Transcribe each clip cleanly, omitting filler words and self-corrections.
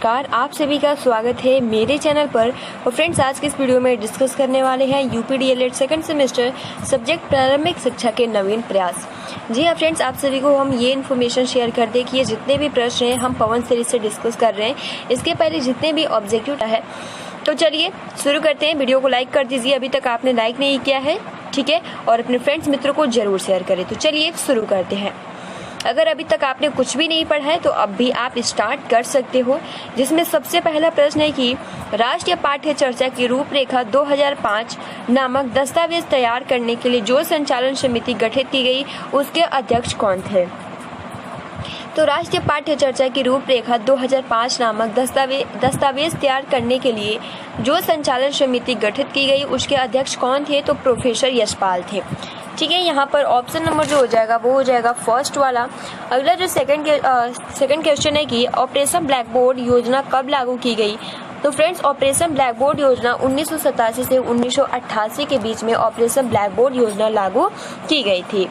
नमस्कार, आप सभी का स्वागत है मेरे चैनल पर। और फ्रेंड्स, आज के इस वीडियो में डिस्कस करने वाले हैं UP DElEd second semester subject प्रारंभिक शिक्षा के नवीन प्रयास। जी हाँ फ्रेंड्स, आप सभी को हम ये इन्फॉर्मेशन शेयर कर दें कि ये जितने भी प्रश्न हैं हम पवन सीरीज से डिस्कस कर रहे हैं। इसके पहले जितने भी ऑब्जेक्टिव है, तो चलिए शुरू करते हैं। वीडियो को लाइक कर दीजिए अभी तक आपने लाइक नहीं किया है, ठीक है, और अपने फ्रेंड्स मित्रों को जरूर शेयर करें। तो चलिए शुरू करते हैं। अगर अभी तक आपने कुछ भी नहीं पढ़ा है तो अब भी आप स्टार्ट कर सकते हो, जिसमें सबसे पहला प्रश्न है कि राष्ट्रीय पाठ्य चर्चा की रूपरेखा 2005 नामक दस्तावेज तैयार करने के लिए जो संचालन समिति गठित की गई उसके अध्यक्ष कौन थे। तो राष्ट्रीय पाठ्य चर्चा की रूपरेखा 2005 नामक दस्तावेज तैयार करने के लिए जो संचालन समिति गठित की गई उसके अध्यक्ष कौन थे, तो प्रोफेसर यशपाल थे। ठीक है, यहाँ पर ऑप्शन नंबर जो हो जाएगा वो हो जाएगा फर्स्ट वाला। अगला जो सेकंड क्वेश्चन है कि ऑपरेशन ब्लैक बोर्ड योजना कब लागू की गई। तो फ्रेंड्स, ऑपरेशन ब्लैक बोर्ड योजना 1987 से 1988 के बीच में ऑपरेशन ब्लैक बोर्ड योजना लागू की गई थी।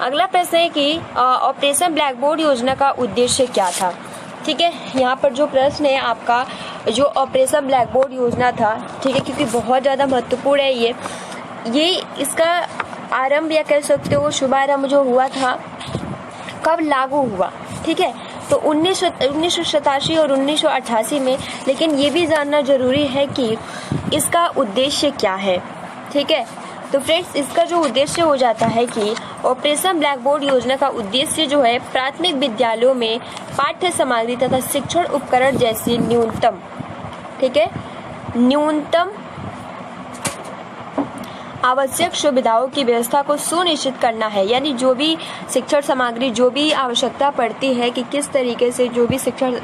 अगला प्रश्न है कि ऑपरेशन ब्लैक बोर्ड योजना का उद्देश्य क्या था। ठीक है, यहाँ पर जो प्रश्न है आपका, जो ऑपरेशन ब्लैक बोर्ड योजना था, ठीक है, क्योंकि बहुत ज़्यादा महत्वपूर्ण है ये इसका आरंभ या कह सकते हो शुभारंभ जो हुआ था कब लागू हुआ। ठीक है, तो 1987 और 1988 में। लेकिन ये भी जानना जरूरी है कि इसका उद्देश्य क्या है। ठीक है, तो फ्रेंड्स, इसका जो उद्देश्य हो जाता है कि ऑपरेशन ब्लैक बोर्ड योजना का उद्देश्य जो है प्राथमिक विद्यालयों में पाठ्य सामग्री तथा शिक्षण उपकरण जैसी न्यूनतम आवश्यक सुविधाओं की व्यवस्था को सुनिश्चित करना है। यानी जो भी शिक्षण सामग्री, जो भी आवश्यकता पड़ती है कि किस तरीके से जो भी शिक्षण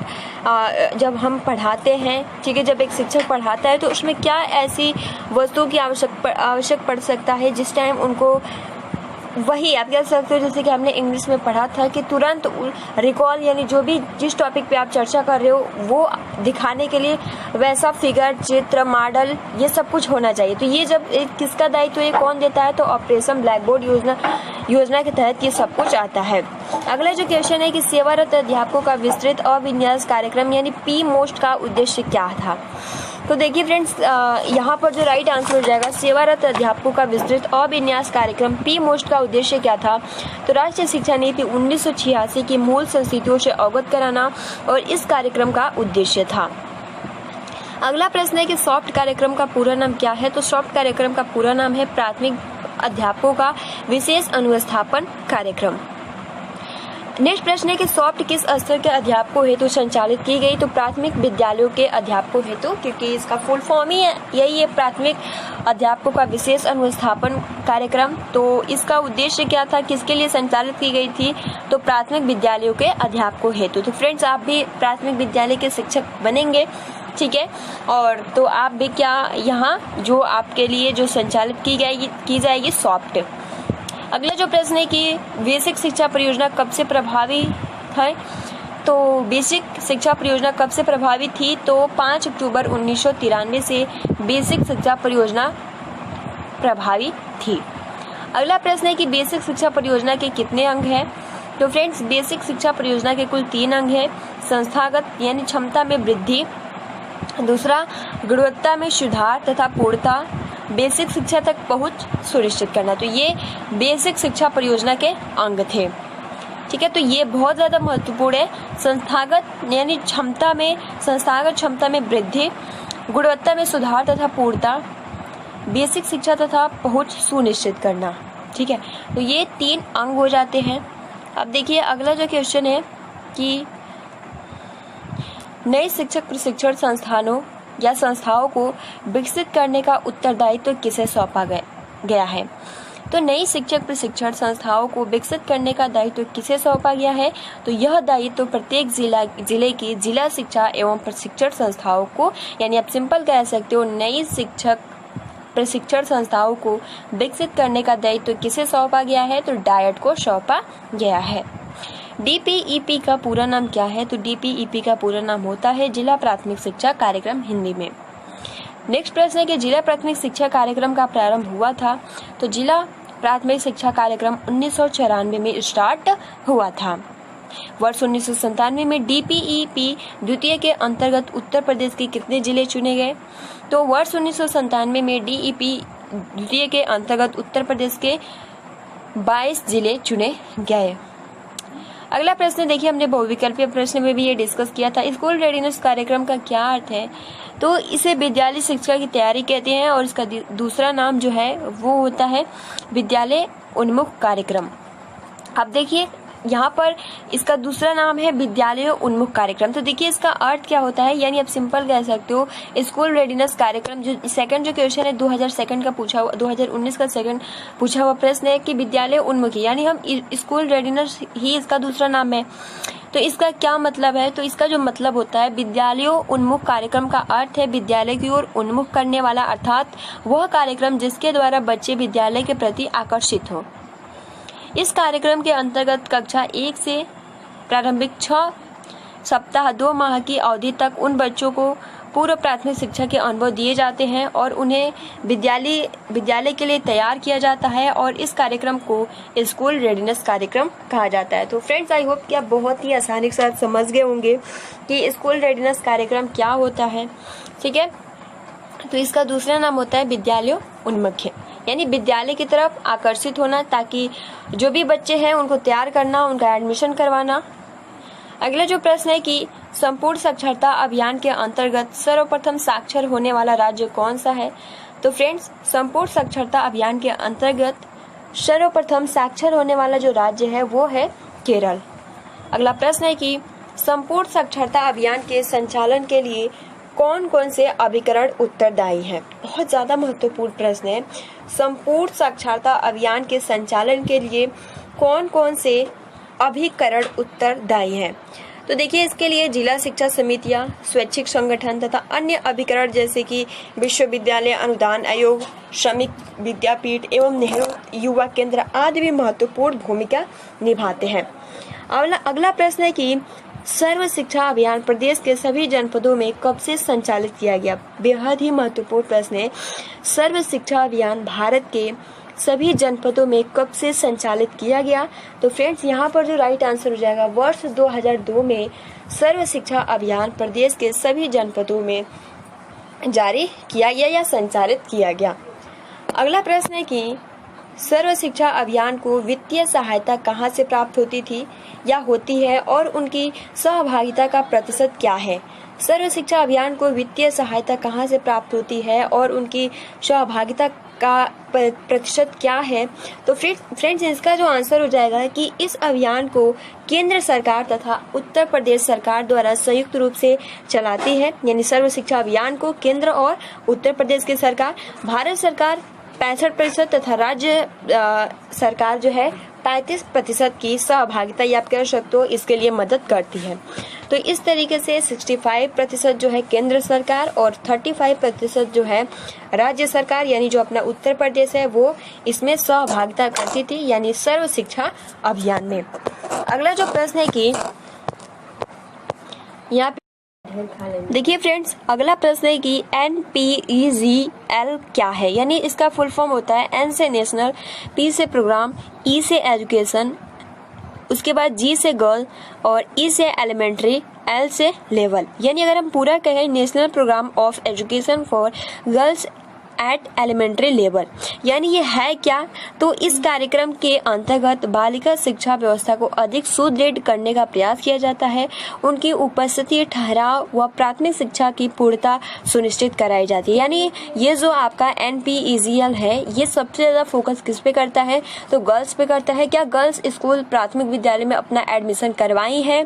जब हम पढ़ाते हैं, ठीक है, जब एक शिक्षक पढ़ाता है तो उसमें क्या ऐसी वस्तुओं की आवश्यक पड़ सकता है जिस टाइम उनको वही आप कह सकते हो, जैसे कि हमने इंग्लिश में पढ़ा था कि तुरंत रिकॉल, यानी जो भी जिस टॉपिक पे आप चर्चा कर रहे हो वो दिखाने के लिए वैसा फिगर, चित्र, मॉडल, ये सब कुछ होना चाहिए। तो ये जब किसका दायित्व ये कौन देता है, तो ऑपरेशन ब्लैक बोर्ड योजना के तहत ये सब कुछ आता है। अगला जो क्वेश्चन है कि सेवारत अध्यापकों का विस्तृत अविन्यास कार्यक्रम यानी पी मोस्ट का उद्देश्य क्या था। तो देखिए फ्रेंड्स, यहाँ पर जो राइट आंसर हो जाएगा सेवारत अध्यापकों का विस्तृत अविन्यास कार्यक्रम पी मोस्ट का उद्देश्य क्या था। तो राष्ट्रीय शिक्षा नीति 1986 की मूल संस्थितियों से अवगत कराना और इस कार्यक्रम का उद्देश्य था। अगला प्रश्न है कि सॉफ्ट कार्यक्रम का पूरा नाम क्या है। तो सॉफ्ट कार्यक्रम का पूरा नाम है प्राथमिक अध्यापकों का विशेष अनुस्थापन कार्यक्रम। नेक्स्ट प्रश्न है कि सॉफ्ट किस स्तर के अध्यापकों हेतु संचालित की गई। तो प्राथमिक विद्यालयों के अध्यापकों हेतु, क्योंकि इसका फुल फॉर्म ही यही है प्राथमिक अध्यापकों का विशेष अनुस्थापन कार्यक्रम। तो इसका उद्देश्य क्या था, किसके लिए संचालित की गई थी, तो प्राथमिक विद्यालयों के अध्यापकों हेतु। तो फ्रेंड्स, आप भी प्राथमिक विद्यालय के शिक्षक बनेंगे, ठीक है, और तो आप भी क्या यहाँ जो आपके लिए जो संचालित की जाएगी सॉफ्ट। अगला जो प्रश्न है कि बेसिक शिक्षा परियोजना कब से प्रभावी है। तो बेसिक शिक्षा परियोजना कब से प्रभावी थी, तो 5 अक्टूबर 1993 से बेसिक शिक्षा परियोजना प्रभावी थी। अगला प्रश्न है कि बेसिक शिक्षा परियोजना के कितने अंग हैं। तो फ्रेंड्स, बेसिक शिक्षा परियोजना के कुल 3 अंग हैं। संस्थागत यानी क्षमता में वृद्धि, दूसरा गुणवत्ता में सुधार तथा पूर्णता, बेसिक शिक्षा तक पहुंच सुनिश्चित करना। तो ये बेसिक शिक्षा परियोजना के अंग थे। ठीक है, तो ये बहुत ज्यादा महत्वपूर्ण है। संस्थागत यानी संस्थागत क्षमता में वृद्धि, गुणवत्ता में सुधार तथा पूर्णता, बेसिक शिक्षा तथा पहुंच सुनिश्चित करना। ठीक है, तो ये 3 अंग हो जाते हैं। अब देखिए अगला जो क्वेश्चन है कि नए शिक्षक प्रशिक्षण संस्थानों या संस्थाओं को विकसित करने का उत्तरदायित्व किसे सौंपा गया है। तो नई शिक्षक प्रशिक्षण संस्थाओं को विकसित करने का दायित्व किसे सौंपा गया है। तो यह दायित्व प्रत्येक जिले की जिला शिक्षा एवं प्रशिक्षण संस्थाओं को, यानी आप सिंपल कह सकते हो नई शिक्षक प्रशिक्षण संस्थाओं को विकसित करने का दायित्व किसे सौंपा गया है, तो डायट को सौंपा गया है। डीपीईपी का पूरा नाम क्या है। तो डीपीईपी का पूरा नाम होता है जिला प्राथमिक शिक्षा कार्यक्रम हिंदी में। नेक्स्ट प्रश्न है कि जिला प्राथमिक शिक्षा कार्यक्रम का प्रारंभ हुआ था। तो जिला प्राथमिक शिक्षा कार्यक्रम 1994 में स्टार्ट हुआ था। वर्ष 1997 में DPEP द्वितीय के अंतर्गत उत्तर प्रदेश के कितने जिले चुने गए? तो वर्ष 1997 में DEP द्वितीय के अंतर्गत उत्तर प्रदेश के 22 जिले चुने गए। अगला प्रश्न देखिए, हमने बहुविकल्पीय प्रश्न में भी ये डिस्कस किया था। स्कूल रेडीनेस कार्यक्रम का क्या अर्थ है? तो इसे विद्यालय शिक्षा की तैयारी कहते हैं और इसका दूसरा नाम जो है वो होता है विद्यालय उन्मुख कार्यक्रम। अब देखिए यहाँ पर इसका दूसरा नाम है विद्यालय उन्मुख कार्यक्रम। तो देखिए इसका अर्थ क्या होता है, यानी आप सिंपल कह सकते हो स्कूल रेडीनेस कार्यक्रम। जो सेकंड जो क्वेश्चन है 2002 का पूछा हुआ, 2019 का सेकंड पूछा हुआ प्रश्न है कि विद्यालय उन्मुखी, यानी हम स्कूल रेडीनेस ही इसका दूसरा नाम है। तो इसका क्या मतलब है? तो इसका जो मतलब होता है विद्यालयों उन्मुख कार्यक्रम का अर्थ है विद्यालय की ओर उन्मुख करने वाला, अर्थात वह कार्यक्रम जिसके द्वारा बच्चे विद्यालय के प्रति आकर्षित हो। इस कार्यक्रम के अंतर्गत कक्षा 1 से प्रारंभिक 6 सप्ताह 2 माह की अवधि तक उन बच्चों को पूर्व प्राथमिक शिक्षा के अनुभव दिए जाते हैं और उन्हें विद्यालय के लिए तैयार किया जाता है और इस कार्यक्रम को स्कूल रेडीनेस कार्यक्रम कहा जाता है। तो फ्रेंड्स, आई होप कि आप बहुत ही आसानी के साथ समझ गए होंगे कि स्कूल रेडीनेस कार्यक्रम क्या होता है। ठीक है, तो इसका दूसरा नाम होता है विद्यालय उन्मुख, यानी विद्यालय की तरफ आकर्षित होना, ताकि जो भी बच्चे हैं उनको तैयार करना, उनका एडमिशन करवाना। अगला जो प्रश्न है कि संपूर्ण साक्षरता अभियान के अंतर्गत सर्वप्रथम साक्षर होने वाला राज्य कौन सा है? तो फ्रेंड्स, संपूर्ण साक्षरता अभियान के अंतर्गत सर्वप्रथम साक्षर होने वाला जो राज्य है वो है केरल। अगला प्रश्न है कि संपूर्ण साक्षरता अभियान के संचालन के लिए कौन कौन से अभिकरण उत्तरदायी हैं? बहुत ज्यादा महत्वपूर्ण प्रश्न है। संपूर्ण साक्षरता अभियान के संचालन के लिए कौन कौन से अभिकरण उत्तरदायी हैं? तो देखिए इसके लिए जिला शिक्षा समितियां, स्वैच्छिक संगठन तथा अन्य अभिकरण जैसे कि विश्वविद्यालय अनुदान आयोग, श्रमिक विद्यापीठ एवं नेहरू युवा केंद्र आदि भी महत्वपूर्ण भूमिका निभाते हैं। अगला प्रश्न है कि सर्व शिक्षा अभियान प्रदेश के सभी जनपदों में कब से संचालित किया गया? बेहद ही महत्वपूर्ण प्रश्न है। सर्व शिक्षा अभियान भारत के सभी जनपदों में कब से संचालित किया गया? तो फ्रेंड्स, यहाँ पर जो राइट आंसर हो जाएगा वर्ष 2002 में सर्व शिक्षा अभियान प्रदेश के सभी जनपदों में जारी किया गया या संचालित किया गया। अगला प्रश्न है कि सर्व शिक्षा अभियान को वित्तीय सहायता कहाँ से प्राप्त होती थी या होती है और उनकी सहभागिता का प्रतिशत क्या है? सर्व शिक्षा अभियान को वित्तीय सहायता कहाँ से प्राप्त होती है और उनकी सहभागिता का प्रतिशत क्या है? तो फ्रेंड्स, इसका जो आंसर हो जाएगा कि इस अभियान को केंद्र सरकार तथा उत्तर प्रदेश सरकार द्वारा संयुक्त रूप से चलाती है, यानी सर्व शिक्षा अभियान को केंद्र और उत्तर प्रदेश की सरकार, भारत सरकार 65% तथा राज्य सरकार जो है 35% की सहभागिता या आप कह सकते हो इसके लिए मदद करती है। तो इस तरीके से 65% जो है केंद्र सरकार और 35% जो है राज्य सरकार, यानी जो अपना उत्तर प्रदेश है वो इसमें सहभागिता करती थी, यानी सर्व शिक्षा अभियान में। अगला जो प्रश्न है कि यहाँ देखिए फ्रेंड्स, अगला प्रश्न है कि NPEGL क्या है? यानी इसका फुल फॉर्म होता है N से नेशनल, P से प्रोग्राम, E से एजुकेशन, उसके बाद G से गर्ल और E से एलिमेंट्री, L से लेवल। यानी अगर हम पूरा कहें national programme of education for girls at elementary level, यानी ये है क्या? तो इस कार्यक्रम के अंतर्गत बालिका शिक्षा व्यवस्था को अधिक सुदृढ़ करने का प्रयास किया जाता है, उनकी उपस्थिति, ठहराव व प्राथमिक शिक्षा की पूर्णता सुनिश्चित कराई जाती है। यानी ये जो आपका NPEGL है ये सबसे ज्यादा फोकस किस पे करता है? तो गर्ल्स पे करता है। क्या गर्ल्स स्कूल प्राथमिक विद्यालय में अपना एडमिशन करवाई है?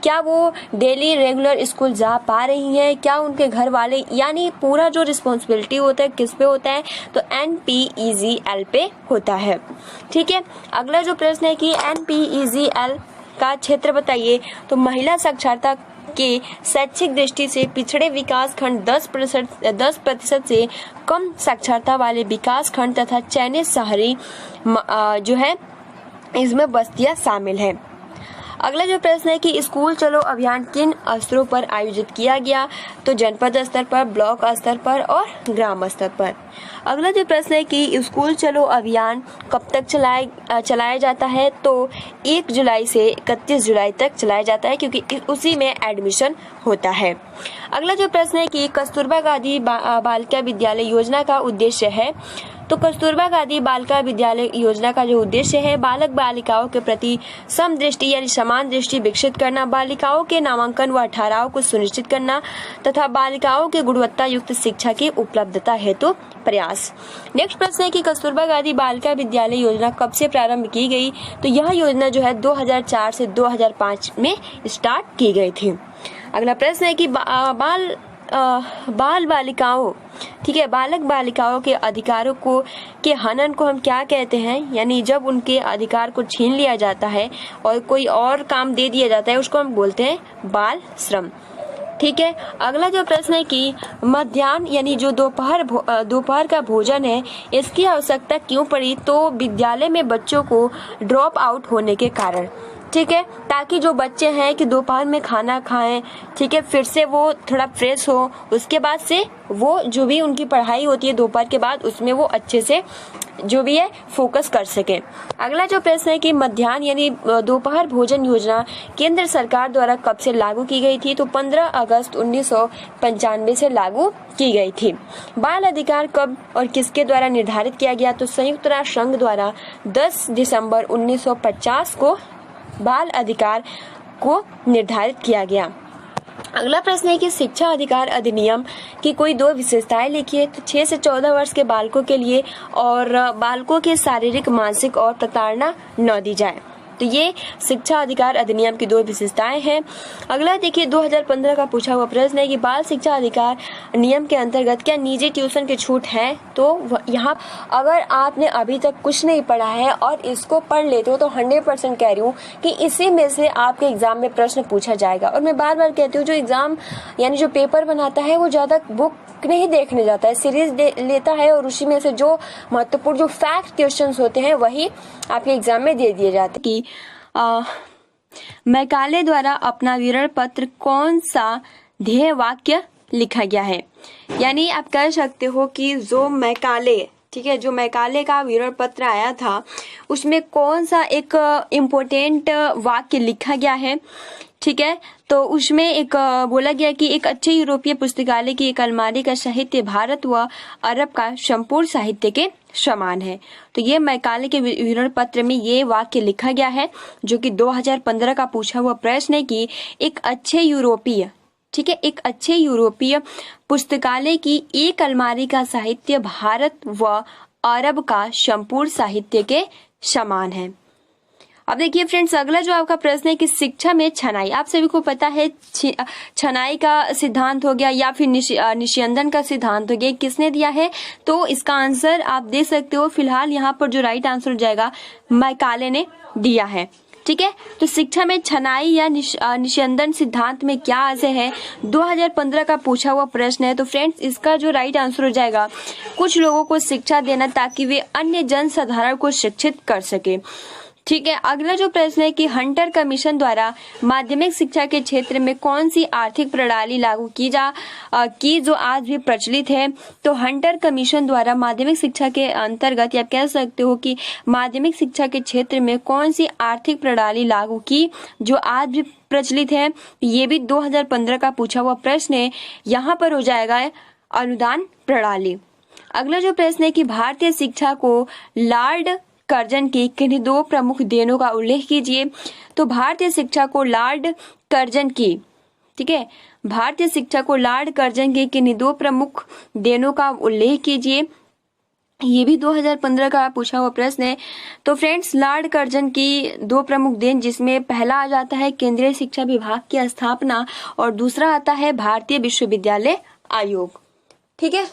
क्या वो डेली रेगुलर स्कूल जा पा रही है? क्या उनके घर वाले, यानी पूरा जो रिस्पॉन्सिबिलिटी होता है किस पे होता है? तो NPEGL पे होता है। ठीक है, अगला जो प्रश्न है कि NPEGL का क्षेत्र बताइए। तो महिला साक्षरता के शैक्षिक दृष्टि से पिछड़े विकास खंड 10% से कम साक्षरता वाले विकास खंड तथा चयनित शहरी जो है इसमें बस्तियां शामिल हैं। अगला जो प्रश्न है कि स्कूल चलो अभियान किन स्तरों पर आयोजित किया गया, तो जनपद स्तर पर, ब्लॉक स्तर पर और ग्राम स्तर पर। अगला जो प्रश्न है कि स्कूल चलो अभियान कब तक चलाया जाता है, तो 1 जुलाई से 31 जुलाई तक चलाया जाता है, क्योंकि उसी में एडमिशन होता है। अगला जो प्रश्न है कि कस्तूरबा गांधी बालिका विद्यालय योजना का उद्देश्य है, तो कस्तूरबा गांधी बालिका विद्यालय योजना का जो उद्देश्य है बालक बालिकाओं के प्रति समदृष्टि यानी समान दृष्टि विकसित करना, बालिकाओं के नामांकन व ठहराव को सुनिश्चित करना तथा बालिकाओं के गुणवत्ता युक्त शिक्षा की उपलब्धता हेतु प्रयास। नेक्स्ट प्रश्न है कि कस्तूरबा गांधी बालिका विद्यालय योजना कब से प्रारंभ की गई, तो यह योजना जो है 2004 से 2005 में स्टार्ट की गई थी। अगला प्रश्न है कि बाल बालिकाओं, ठीक है, बालक बालिकाओं के अधिकारों को के हनन को हम क्या कहते हैं, यानी जब उनके अधिकार को छीन लिया जाता है और कोई और काम दे दिया जाता है उसको हम बोलते हैं बाल श्रम। ठीक है। अगला जो प्रश्न है कि मध्याह्न यानी जो दोपहर का भोजन है इसकी आवश्यकता क्यों पड़ी, तो विद्यालय में बच्चों को ड्रॉप आउट होने के कारण। ठीक है, ताकि जो बच्चे हैं कि दोपहर में खाना खाएं, ठीक है, फिर से वो थोड़ा फ्रेश हो, उसके बाद से वो जो भी उनकी पढ़ाई होती है दोपहर के बाद उसमें वो अच्छे से जो भी है फोकस कर सके। अगला जो प्रश्न है कि मध्याह्न यानी दोपहर भोजन योजना केंद्र सरकार द्वारा कब से लागू की गई थी, तो 15 अगस्त 1995 से लागू की गई थी। बाल अधिकार कब और किसके द्वारा निर्धारित किया गया, तो संयुक्त राष्ट्र संघ द्वारा 10 दिसंबर 1950 को बाल अधिकार को निर्धारित किया गया। अगला प्रश्न है कि शिक्षा अधिकार अधिनियम की कोई 2 विशेषताएं लिखिए, तो 6 से 14 वर्ष के बालकों के लिए और बालकों के शारीरिक, मानसिक और प्रताड़ना न दी जाए। तो ये शिक्षा अधिकार अधिनियम की 2 विशेषताएं हैं। अगला देखिए 2015 का पूछा हुआ प्रश्न है कि बाल शिक्षा अधिकार नियम के अंतर्गत क्या निजी ट्यूशन की छूट है, तो यहाँ अगर आपने अभी तक कुछ नहीं पढ़ा है और इसको पढ़ लेते हो तो 100% कह रही हूँ कि इसी में से आपके एग्जाम में प्रश्न पूछा जाएगा। और मैं बार बार कहती हूँ जो एग्जाम यानी जो पेपर बनाता है वो ज्यादा बुक नहीं देखने जाता है, सीरीज लेता है और उसी में से जो महत्वपूर्ण जो फैक्ट क्वेश्चंस होते हैं वही आपके एग्जाम में दे दिए जाते हैं। कि मैकाले द्वारा अपना विवरण पत्र कौन सा ध्येय वाक्य लिखा गया है, यानी आप कह सकते हो कि जो मैकाले, ठीक है, जो मैकाले का विवरण पत्र आया था उसमें कौन सा एक इम्पोर्टेंट वाक्य लिखा गया है। ठीक है, तो उसमें एक बोला गया कि एक अच्छे यूरोपीय पुस्तकालय की एक अलमारी का साहित्य भारत व अरब का संपूर्ण साहित्य के समान है। तो ये मैकाले के विवरण पत्र में ये वाक्य लिखा गया है, जो कि 2015 का पूछा हुआ प्रश्न है कि एक अच्छे यूरोपीय, ठीक है, एक अच्छे यूरोपीय पुस्तकालय की एक अलमारी का साहित्य भारत व अरब का संपूर्ण साहित्य के समान है। अब देखिए फ्रेंड्स, अगला जो आपका प्रश्न है कि शिक्षा में छनाई, आप सभी को पता है छनाई का सिद्धांत हो गया या फिर निस्यंदन का सिद्धांत हो गया, किसने दिया है, तो इसका आंसर आप दे सकते हो। फिलहाल यहाँ पर जो राइट आंसर हो जाएगा मैकाले ने दिया है। ठीक है, तो शिक्षा में छनाई या निस्यंदन सिद्धांत में क्या आशय है, 2015 का पूछा हुआ प्रश्न है। तो फ्रेंड्स इसका जो राइट आंसर हो जाएगा कुछ लोगों को शिक्षा देना ताकि वे अन्य जन साधारण को शिक्षित कर सके। ठीक है, अगला जो प्रश्न है कि हंटर कमीशन द्वारा माध्यमिक शिक्षा के क्षेत्र में कौन सी आर्थिक प्रणाली लागू की जो आज भी प्रचलित है, तो हंटर कमीशन द्वारा माध्यमिक शिक्षा के अंतर्गत आप कह सकते हो कि माध्यमिक शिक्षा के क्षेत्र में कौन सी आर्थिक प्रणाली लागू की जो आज भी प्रचलित है, ये भी 2015 का पूछा हुआ प्रश्न है। यहाँ पर हो जाएगा अनुदान प्रणाली। अगला जो प्रश्न है कि भारतीय शिक्षा को लॉर्ड कर्जन की किन्हीं 2 प्रमुख देनों का उल्लेख कीजिए, तो भारतीय शिक्षा को लॉर्ड कर्जन की, ठीक है, भारतीय शिक्षा को लॉर्ड कर्जन की किन्हीं 2 प्रमुख देनों का उल्लेख कीजिए, ये भी 2015 का पूछा हुआ प्रश्न है। तो फ्रेंड्स लॉर्ड कर्जन की 2 प्रमुख देन, जिसमें पहला आ जाता है केंद्रीय शिक्षा विभाग की स्थापना और दूसरा आता है भारतीय विश्वविद्यालय आयोग। ठीक है,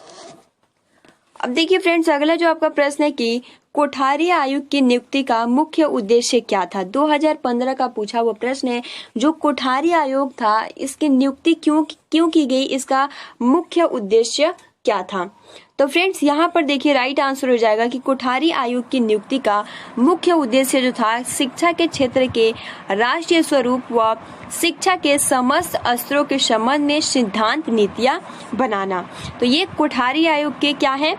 अब देखिए फ्रेंड्स अगला जो आपका प्रश्न है कि कोठारी आयोग की नियुक्ति का मुख्य उद्देश्य क्या था, 2015 का पूछा हुआ प्रश्न है। जो कोठारी आयोग था इसकी नियुक्ति क्यों की गई, इसका मुख्य उद्देश्य क्या था, तो फ्रेंड्स यहाँ पर देखिए राइट आंसर हो जाएगा कि कोठारी आयोग की नियुक्ति का मुख्य उद्देश्य जो था शिक्षा के क्षेत्र के राष्ट्रीय स्वरूप व शिक्षा के समस्त स्तरों के संबंध में सिद्धांत नीतियां बनाना। तो ये कोठारी आयोग के क्या है,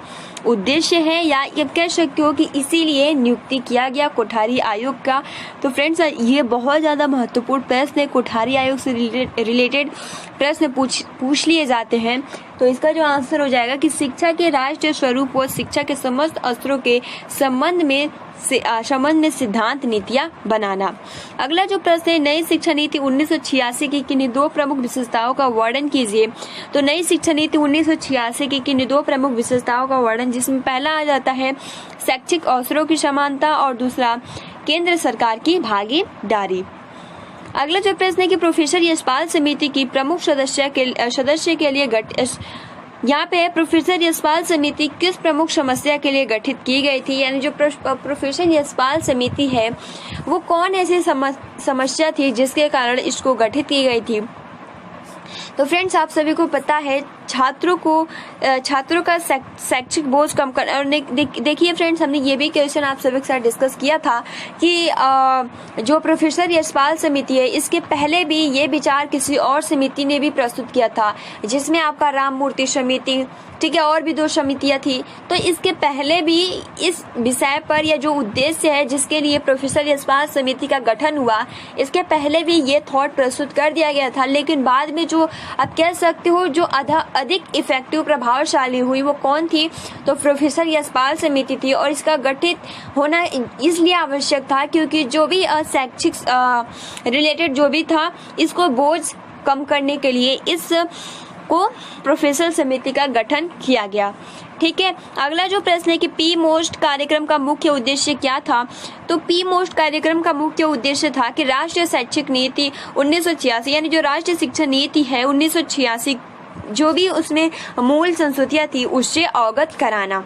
उद्देश्य है, या ये कह सकते हो कि इसीलिए नियुक्ति किया गया कोठारी आयोग का। तो फ्रेंड्स ये बहुत ज़्यादा महत्वपूर्ण प्रश्न है, कोठारी आयोग से रिलेटेड प्रश्न पूछ लिए जाते हैं। तो इसका जो आंसर हो जाएगा कि शिक्षा के राष्ट्रीय स्वरूप व शिक्षा के समस्त स्तरों के संबंध में सिद्धांत नीतियां बनाना। अगला जो प्रश्न है, नई शिक्षा नीति 1986 की किन्हीं दो प्रमुख विशेषताओं का वर्णन कीजिए। तो नई शिक्षा नीति 1986 की किन्हीं दो प्रमुख विशेषताओं का वर्णन, जिसमें पहला आ जाता है शैक्षिक अवसरों की समानता और दूसरा केंद्र सरकार की भागीदारी। अगला जो प्रश्न है कि प्रोफेसर यशपाल समिति की प्रमुख सदस्य के लिए यहाँ पे प्रोफेसर यशपाल समिति किस प्रमुख समस्या के लिए गठित की गई थी, यानी जो प्रोफेसर यशपाल समिति है वो कौन ऐसी समस्या थी जिसके कारण इसको गठित की गई थी। तो फ्रेंड्स आप सभी को पता है छात्रों का शैक्षिक बोझ कम कर, और देखिए फ्रेंड्स हमने ये भी क्वेश्चन आप सभी के साथ डिस्कस किया था कि जो प्रोफेसर यशपाल समिति है इसके पहले भी ये विचार किसी और समिति ने भी प्रस्तुत किया था, जिसमें आपका राम मूर्ति समिति, ठीक है, और भी दो समितियां थी। तो इसके पहले भी इस विषय पर या जो उद्देश्य है जिसके लिए प्रोफेसर यशपाल समिति का गठन हुआ, इसके पहले भी ये थॉट प्रस्तुत कर दिया गया था, लेकिन बाद में जो आप कह सकते हो जो अधिक इफेक्टिव प्रभावशाली हुई वो कौन थी, तो प्रोफेसर यशपाल समिति थी। और इसका गठित होना इसलिए आवश्यक था क्योंकि जो भी शैक्षिक रिलेटेड जो भी था इसको बोझ कम करने के लिए इस को प्रोफेसर समिति का गठन किया गया। ठीक है, अगला जो प्रश्न है कि पी मोस्ट कार्यक्रम का मुख्य उद्देश्य क्या था। तो पी मोस्ट कार्यक्रम का मुख्य उद्देश्य था कि राष्ट्रीय शैक्षिक नीति 1986 यानी जो राष्ट्रीय शिक्षा नीति है 1986 जो भी उसमें मूल संशोधित थी उससे अवगत कराना।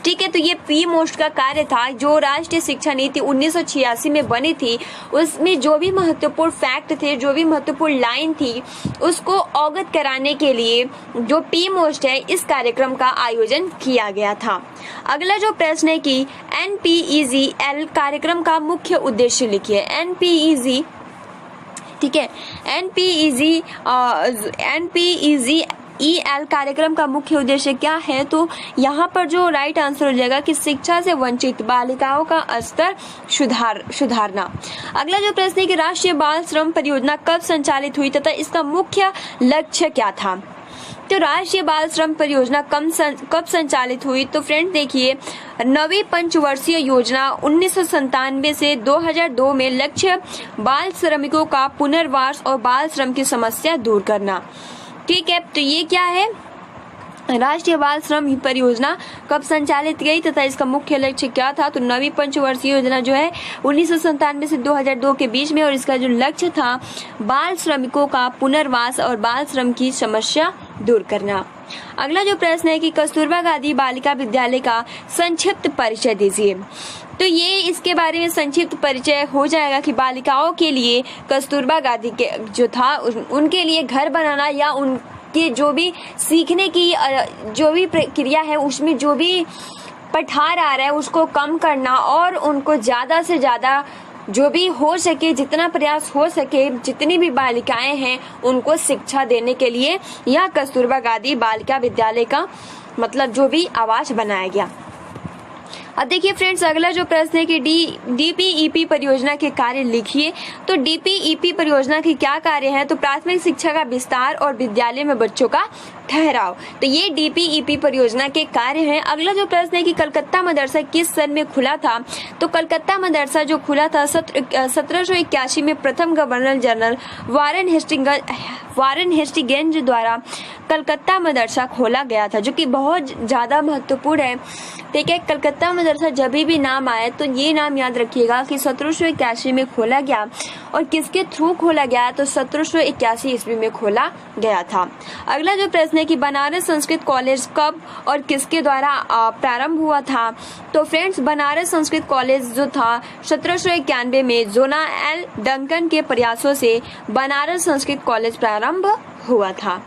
ठीक है, तो ये पी मोस्ट का कार्य था। जो राष्ट्रीय शिक्षा नीति 1986 में बनी थी उसमें जो भी महत्वपूर्ण फैक्ट थे, जो भी महत्वपूर्ण लाइन थी, उसको अवगत कराने के लिए जो पी मोस्ट है इस कार्यक्रम का आयोजन किया गया था। अगला जो प्रश्न है कि NPEGL कार्यक्रम का मुख्य उद्देश्य लिखिए। NPEG, ठीक है, NPEGL कार्यक्रम का मुख्य उद्देश्य क्या है। तो यहाँ पर जो राइट आंसर हो जाएगा कि शिक्षा से वंचित बालिकाओं का स्तर सुधारना। अगला जो प्रश्न है कि राष्ट्रीय बाल श्रम परियोजना कब संचालित हुई तथा इसका मुख्य लक्ष्य क्या था। तो राष्ट्रीय बाल श्रम परियोजना कब संचालित हुई। तो फ्रेंड देखिए, 9वीं पंचवर्षीय योजना 1997 से 2002 में लक्ष्य बाल श्रमिकों का पुनर्वास और बाल श्रम की समस्या दूर करना। ठीक है, तो ये क्या है, राष्ट्रीय बाल श्रम परियोजना कब संचालित गई तथा इसका मुख्य लक्ष्य क्या था। तो 9वीं पंचवर्षीय योजना जो है 1997 से 2002 के बीच में, और इसका जो लक्ष्य था बाल श्रमिकों का पुनर्वास और बाल श्रम की समस्या दूर करना। अगला जो प्रश्न है कि कस्तूरबा गांधी बालिका विद्यालय का संक्षिप्त परिचय दीजिए। तो ये इसके बारे में संक्षिप्त परिचय हो जाएगा कि बालिकाओं के लिए कस्तूरबा गांधी के जो था उनके लिए घर बनाना या उनके जो भी सीखने की जो भी प्रक्रिया है उसमें जो भी पठार आ रहा है उसको कम करना, और उनको ज़्यादा से ज़्यादा जो भी हो सके, जितना प्रयास हो सके, जितनी भी बालिकाएं हैं उनको शिक्षा देने के लिए यह कस्तूरबा गांधी बालिका विद्यालय का मतलब जो भी आवास बनाया गया। अब देखिए फ्रेंड्स, अगला जो प्रश्न है कि DPEP परियोजना के कार्य लिखिए। तो DPEP परियोजना के क्या कार्य है। तो प्राथमिक शिक्षा का विस्तार और विद्यालय में बच्चों का ठहराव। तो ये DPEP परियोजना के कार्य हैं। अगला जो प्रश्न है कि कलकत्ता मदरसा किस सन में खुला था। तो कलकत्ता मदरसा जो खुला था 1781 में प्रथम गवर्नर जनरल वारेन हेस्टिंग्स द्वारा कलकत्ता मदरसा खोला गया था, जो कि बहुत ज़्यादा महत्वपूर्ण है। ठीक है, कलकत्ता मदरसा जब भी नाम आए तो ये नाम याद रखिएगा कि 1781 में खोला गया, और किसके थ्रू खोला गया। तो 1781 ईस्वी में खोला गया था। अगला जो प्रश्न है कि बनारस संस्कृत कॉलेज कब और किसके द्वारा प्रारंभ हुआ था। तो फ्रेंड्स, बनारस संस्कृत कॉलेज जो था 1791 में जोना एल डंकन के प्रयासों से बनारस संस्कृत कॉलेज प्रारंभ हुआ था।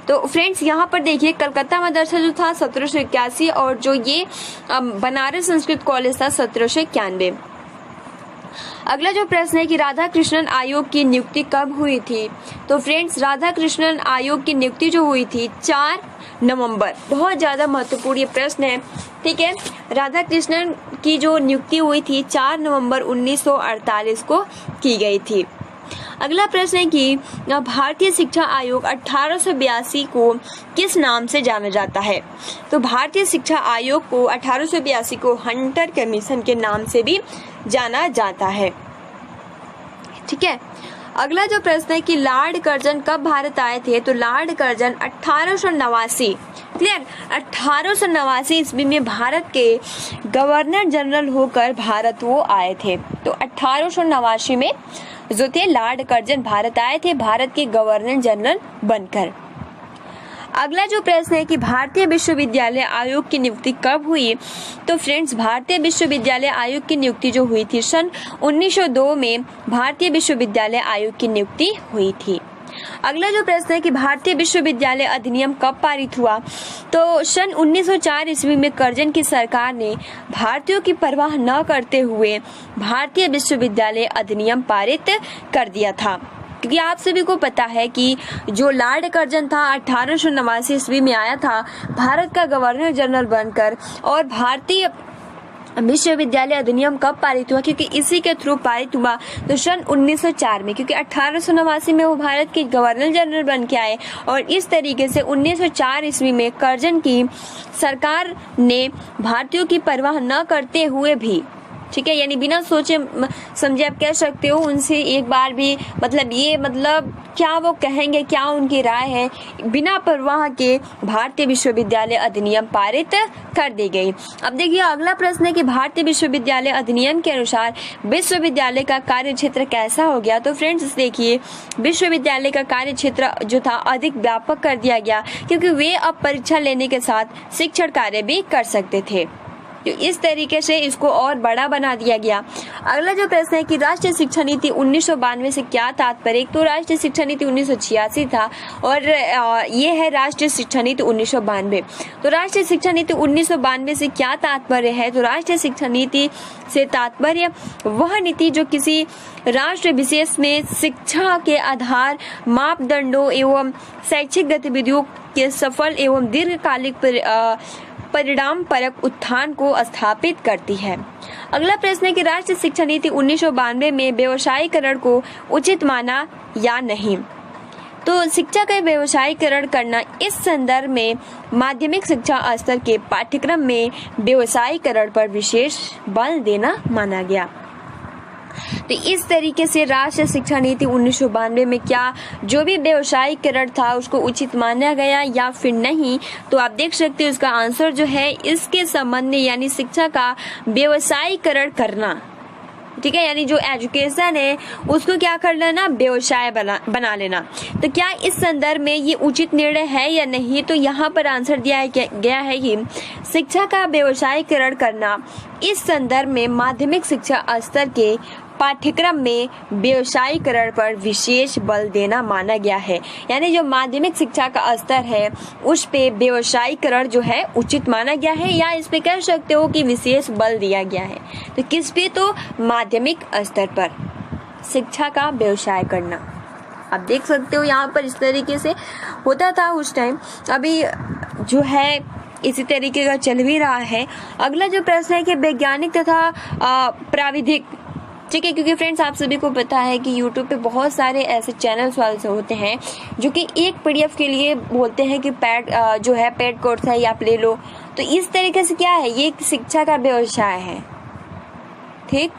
तो फ्रेंड्स यहाँ पर देखिए कलकत्ता मदरसा जो था 1781 और जो ये बनारस संस्कृत कॉलेज था 1791। अगला जो प्रश्न है कि राधा कृष्णन आयोग की नियुक्ति कब हुई थी। तो फ्रेंड्स राधा कृष्णन आयोग की नियुक्ति जो हुई थी 4 नवंबर। बहुत ज़्यादा महत्वपूर्ण ये प्रश्न है, ठीक है। राधा कृष्णन की जो नियुक्ति हुई थी 4 नवंबर 1948 को की गई थी। अगला प्रश्न है कि भारतीय शिक्षा आयोग 1882 को किस नाम से जाना जाता है। तो भारतीय शिक्षा आयोग को 1882 को हंटर कमीशन के नाम से भी जाना जाता है, ठीक है। अगला जो प्रश्न है कि लॉर्ड कर्जन कब भारत आए थे। तो लॉर्ड कर्जन 1889 क्लियर 1889 ईस्वी में भारत के गवर्नर जनरल होकर भारत वो आए थे। तो 1889 में जो थे लॉर्ड कर्जन भारत आए थे भारत के गवर्नर जनरल बनकर। अगला जो प्रश्न है कि भारतीय विश्वविद्यालय आयोग की नियुक्ति कब हुई। तो फ्रेंड्स भारतीय विश्वविद्यालय आयोग की नियुक्ति जो हुई थी सन 1902 में भारतीय विश्वविद्यालय आयोग की नियुक्ति हुई थी। अगला जो प्रश्न है कि भारतीय विश्वविद्यालय अधिनियम कब पारित हुआ। तो सन 1904 ईस्वी में कर्जन की सरकार ने भारतीयों की परवाह न करते हुए भारतीय विश्वविद्यालय अधिनियम पारित कर दिया था। क्योंकि आप सभी को पता है कि जो लॉर्ड कर्जन था 1889 ईस्वी में आया था भारत का गवर्नर जनरल बनकर, और भारतीय विश्वविद्यालय अधिनियम कब पारित हुआ, क्योंकि इसी के थ्रू पारित हुआ तो सन 1904 में, क्योंकि 1889 में वो भारत के गवर्नर जनरल बन के आए और इस तरीके से 1904 ईस्वी में कर्जन की सरकार ने भारतीयों की परवाह न करते हुए भी, ठीक है, यानी बिना सोचे समझे आप कह सकते हो उनसे एक बार भी मतलब क्या वो कहेंगे, क्या उनकी राय है, बिना परवाह के भारतीय विश्वविद्यालय अधिनियम पारित कर दी गई। अब देखिए अगला प्रश्न है कि भारतीय विश्वविद्यालय अधिनियम के अनुसार विश्वविद्यालय का कार्य क्षेत्र कैसा हो गया। तो फ्रेंड्स देखिए विश्वविद्यालय का कार्य क्षेत्र जो था अधिक व्यापक कर दिया गया, क्योंकि वे अब परीक्षा लेने के साथ शिक्षण कार्य भी कर सकते थे। तो इस तरीके से इसको और बड़ा बना दिया गया। अगला जो प्रश्न है कि राष्ट्रीय शिक्षा नीति 1992 से क्या तात्पर्य। तो राष्ट्रीय शिक्षा नीति 1986 था और ये है राष्ट्रीय शिक्षा नीति 1992। तो राष्ट्रीय शिक्षा नीति 1992 से क्या तात्पर्य है। तो राष्ट्रीय शिक्षा नीति से तात्पर्य वह नीति जो किसी राष्ट्र विशेष में शिक्षा के आधार मापदंडों एवं शैक्षिक गतिविधियों के सफल एवं दीर्घकालिक परिणाम परक उत्थान को स्थापित करती है। अगला प्रश्न है कि राष्ट्रीय शिक्षा नीति 1992 में व्यवसायीकरण को उचित माना या नहीं। तो शिक्षा का व्यवसायीकरण करना इस संदर्भ में माध्यमिक शिक्षा स्तर के पाठ्यक्रम में व्यवसायीकरण पर विशेष बल देना माना गया। तो इस तरीके से राष्ट्रीय शिक्षा नीति 1992 में क्या जो भी व्यवसायीकरण था उसको उचित माना गया या फिर नहीं। तो आप देख सकते हो इसका आंसर जो है इसके संबंध में, यानी शिक्षा का व्यवसायीकरण करना, ठीक है, यानी जो एजुकेशन है उसको क्या कर लेना, व्यवसाय बना लेना। तो क्या इस संदर्भ में ये उचित निर्णय है या नहीं। तो यहाँ पर आंसर दिया गया है कि शिक्षा का व्यवसायीकरण करना इस संदर्भ में माध्यमिक शिक्षा स्तर के पाठ्यक्रम में व्यवसायीकरण पर विशेष बल देना माना गया है। यानी जो माध्यमिक शिक्षा का स्तर है उस पे व्यवसायीकरण जो है उचित माना गया है, या इस पे कह सकते हो कि विशेष बल दिया गया है। तो किस पे, तो माध्यमिक स्तर पर शिक्षा का व्यवसाय करना। आप देख सकते हो यहाँ पर इस तरीके से होता था उस टाइम, अभी जो है इसी तरीके का चल भी रहा है। अगला जो प्रश्न है कि वैज्ञानिक तथा प्राविधिक, ठीक है, क्योंकि फ्रेंड्स आप सभी को पता है कि YouTube पे बहुत सारे ऐसे चैनल्स वाले होते हैं जो कि एक PDF के लिए बोलते हैं कि जो है पेड कोर्स है या आप ले लो। तो इस तरीके से क्या है, ये शिक्षा का व्यवसाय है, ठीक,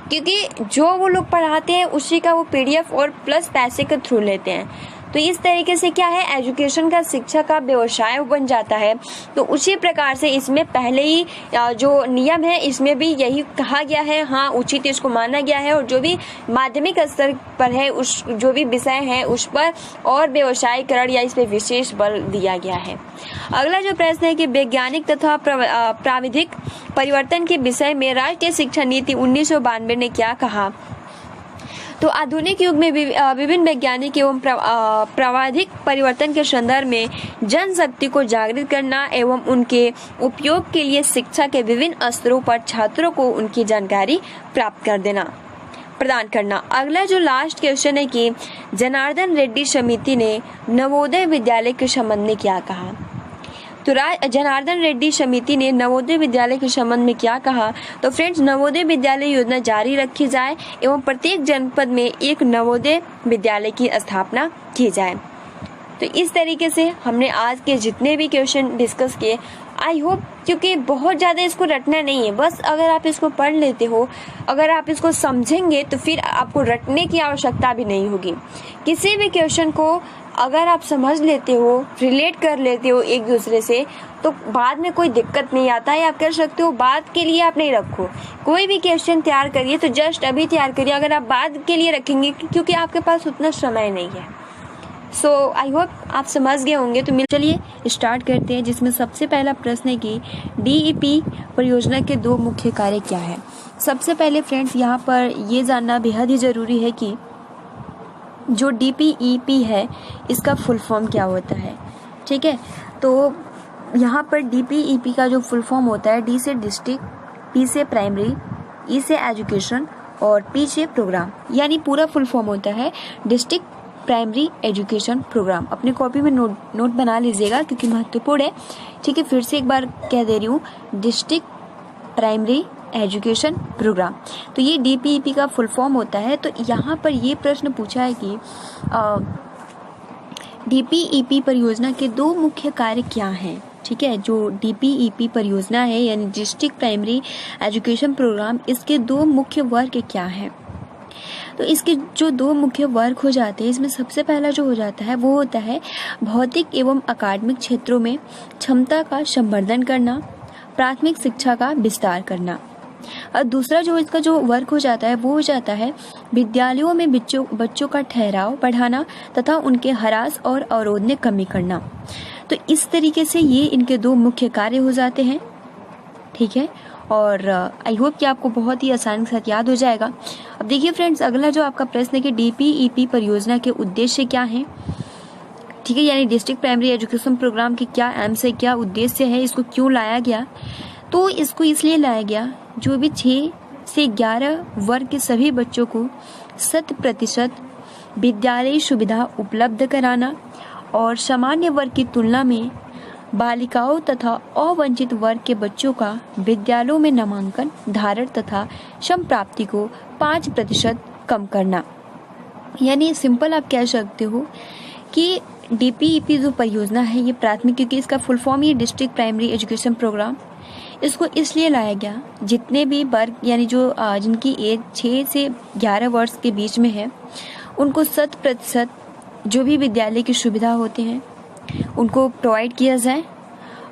क्योंकि जो वो लोग पढ़ाते हैं उसी का वो PDF और प्लस पैसे के थ्रू लेते हैं। तो इस तरीके से क्या है, एजुकेशन का शिक्षा का व्यवसाय बन जाता है। तो उसी प्रकार से इसमें पहले ही जो नियम है इसमें भी यही कहा गया है, हाँ उचित इसको माना गया है, और जो भी माध्यमिक स्तर पर है उस जो भी विषय है उस पर और व्यवसायीकरण या इस पर विशेष बल दिया गया है। अगला जो प्रश्न है कि वैज्ञानिक तथा प्राविधिक परिवर्तन के विषय में राष्ट्रीय शिक्षा नीति 1992 ने क्या कहा। तो आधुनिक युग में विभिन्न वैज्ञानिक एवं प्राविधिक परिवर्तन के संदर्भ में जनशक्ति को जागृत करना एवं उनके उपयोग के लिए शिक्षा के विभिन्न स्तरों पर छात्रों को उनकी जानकारी प्रदान करना। अगला जो लास्ट क्वेश्चन है कि जनार्दन रेड्डी समिति ने नवोदय विद्यालय के संबंध में क्या कहा। तो जनार्दन रेड्डी समिति ने नवोदय विद्यालय के संबंध में क्या कहा। तो फ्रेंड्स, नवोदय विद्यालय योजना जारी रखी जाए एवं प्रत्येक जनपद में एक नवोदय विद्यालय की स्थापना की जाए। तो इस तरीके से हमने आज के जितने भी क्वेश्चन डिस्कस किए, आई होप, क्योंकि बहुत ज़्यादा इसको रटना नहीं है, बस अगर आप इसको पढ़ लेते हो, अगर आप इसको समझेंगे तो फिर आपको रटने की आवश्यकता भी नहीं होगी। किसी भी क्वेश्चन को अगर आप समझ लेते हो, रिलेट कर लेते हो एक दूसरे से, तो बाद में कोई दिक्कत नहीं आता है। आप कर सकते हो, बाद के लिए आप नहीं रखो। कोई भी क्वेश्चन तैयार करिए तो जस्ट अभी तैयार करिए, अगर आप बाद के लिए रखेंगे क्योंकि आपके पास उतना समय नहीं है। सो आई होप आप समझ गए होंगे। तो चलिए स्टार्ट करते हैं, जिसमें सबसे पहला प्रश्न है कि DEP परियोजना के 2 मुख्य कार्य क्या है। सबसे पहले फ्रेंड्स, यहाँ पर ये जानना बेहद ही ज़रूरी है कि जो DPEP है इसका फुल फॉर्म क्या होता है। ठीक है, तो यहाँ पर DPEP का जो फुल फॉर्म होता है, D से डिस्ट्रिक्ट, P से प्राइमरी, E से एजुकेशन और P से प्रोग्राम, यानी पूरा फुल फॉर्म होता है डिस्ट्रिक्ट प्राइमरी एजुकेशन प्रोग्राम। अपनी कॉपी में नोट बना लीजिएगा क्योंकि महत्वपूर्ण है। ठीक है, फिर से एक बार कह दे रही हूँ, डिस्ट्रिक्ट प्राइमरी एजुकेशन प्रोग्राम। तो ये DPEP का फुल फॉर्म होता है। तो यहाँ पर ये प्रश्न पूछा है कि DPEP परियोजना के 2 मुख्य कार्य क्या हैं। ठीक है, जो DPEP परियोजना है यानी डिस्ट्रिक्ट प्राइमरी एजुकेशन प्रोग्राम, इसके 2 मुख्य वर्ग क्या हैं। तो इसके जो 2 मुख्य वर्ग हो जाते हैं, इसमें सबसे पहला जो हो जाता है वो होता है भौतिक एवं अकादमिक क्षेत्रों में क्षमता का संवर्धन करना, प्राथमिक शिक्षा का विस्तार करना। और दूसरा जो इसका जो वर्ग हो जाता है वो हो जाता है विद्यालयों में बच्चों का ठहराव बढ़ाना तथा उनके हरास और अवरोध में कमी करना। तो इस तरीके से ये इनके 2 मुख्य कार्य हो जाते हैं। ठीक है, और आई होप कि आपको बहुत ही आसानी के साथ याद हो जाएगा। अब देखिए फ्रेंड्स, अगला जो आपका प्रश्न है कि DPEP परियोजना के उद्देश्य क्या हैं। ठीक है, यानी डिस्ट्रिक्ट प्राइमरी एजुकेशन प्रोग्राम के क्या एम से क्या उद्देश्य है, इसको क्यों लाया गया। तो इसको इसलिए लाया गया, जो भी 6 से 11 वर्ग के सभी बच्चों को 100% विद्यालयी सुविधा उपलब्ध कराना और सामान्य वर्ग की तुलना में बालिकाओं तथा अवंचित वर्ग के बच्चों का विद्यालयों में नामांकन धारण तथा संप्राप्ति को 5% कम करना। यानी सिंपल आप कह सकते हो कि DPEP जो परियोजना है ये प्राथमिक, क्योंकि इसका फुल फॉर्म ये डिस्ट्रिक्ट प्राइमरी एजुकेशन प्रोग्राम, इसको इसलिए लाया गया जितने भी वर्ग यानी जो जिनकी एज 6 से 11 वर्ष के बीच में है, उनको 100% जो भी विद्यालय की सुविधा होते हैं उनको प्रोवाइड किया जाए,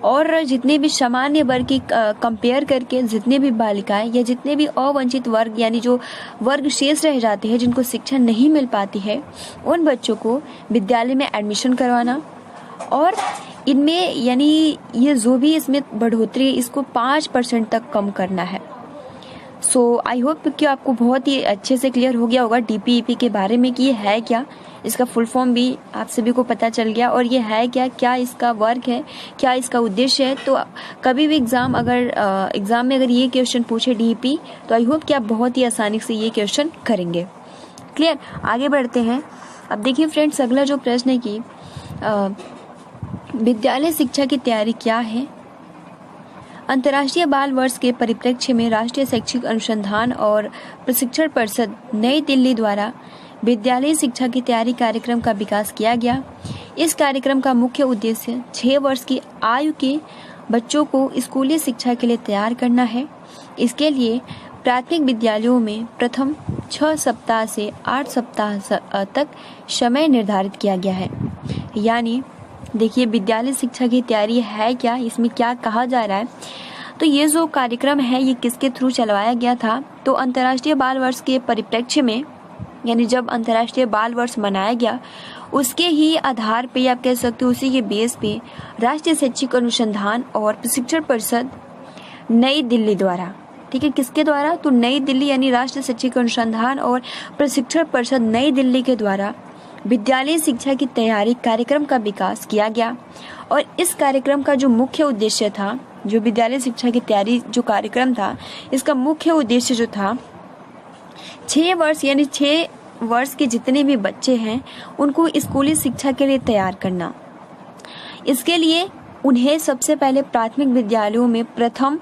और जितने भी सामान्य वर्ग की कंपेयर करके जितने भी बालिकाएं या जितने भी अवंचित वर्ग यानी जो वर्ग शेष रह जाते हैं, जिनको शिक्षा नहीं मिल पाती है, उन बच्चों को विद्यालय में एडमिशन करवाना और इनमें यानी ये जो भी इसमें बढ़ोतरी इसको 5% तक कम करना है। सो आई होप कि आपको बहुत ही अच्छे से क्लियर हो गया होगा DPEP के बारे में कि ये है क्या, इसका फुल फॉर्म भी आप सभी को पता चल गया और ये है क्या, क्या इसका वर्क है, क्या इसका उद्देश्य है। तो कभी भी एग्जाम में अगर ये क्वेश्चन पूछे DEP, तो आई होप कि आप बहुत ही आसानी से ये क्वेश्चन करेंगे। क्लियर, आगे बढ़ते हैं। अब देखिए फ्रेंड्स, अगला जो प्रश्न है कि विद्यालय शिक्षा की तैयारी क्या है। अंतर्राष्ट्रीय बाल वर्ष के परिप्रेक्ष्य में राष्ट्रीय शैक्षिक अनुसंधान और प्रशिक्षण परिषद नई दिल्ली द्वारा विद्यालय शिक्षा की तैयारी कार्यक्रम का विकास किया गया। इस कार्यक्रम का मुख्य उद्देश्य 6 वर्ष की आयु के बच्चों को स्कूली शिक्षा के लिए तैयार करना है। इसके लिए प्राथमिक विद्यालयों में प्रथम 6 सप्ताह से 8 सप्ताह तक समय निर्धारित किया गया है। यानी देखिए, विद्यालय शिक्षा की तैयारी है क्या, इसमें क्या कहा जा रहा है। तो ये जो कार्यक्रम है ये किसके थ्रू चलवाया गया था, तो अंतर्राष्ट्रीय बाल वर्ष के परिप्रेक्ष्य में, यानी जब अंतर्राष्ट्रीय बाल वर्ष मनाया गया उसके ही आधार पे आप कह सकते हो, उसी के बेस पे राष्ट्रीय शैक्षिक अनुसंधान और प्रशिक्षण परिषद नई दिल्ली द्वारा ठीक है, किसके द्वारा? तो नई दिल्ली यानी राष्ट्रीय शैक्षिक अनुसंधान और प्रशिक्षण परिषद नई दिल्ली के द्वारा विद्यालय शिक्षा की तैयारी कार्यक्रम का विकास किया गया। और इस कार्यक्रम का जो मुख्य उद्देश्य था, जो विद्यालय शिक्षा की तैयारी जो कार्यक्रम था, इसका मुख्य उद्देश्य जो था 6 वर्ष यानी 6 वर्ष के जितने भी बच्चे हैं उनको स्कूली शिक्षा के लिए तैयार करना। इसके लिए उन्हें सबसे पहले प्राथमिक विद्यालयों में प्रथम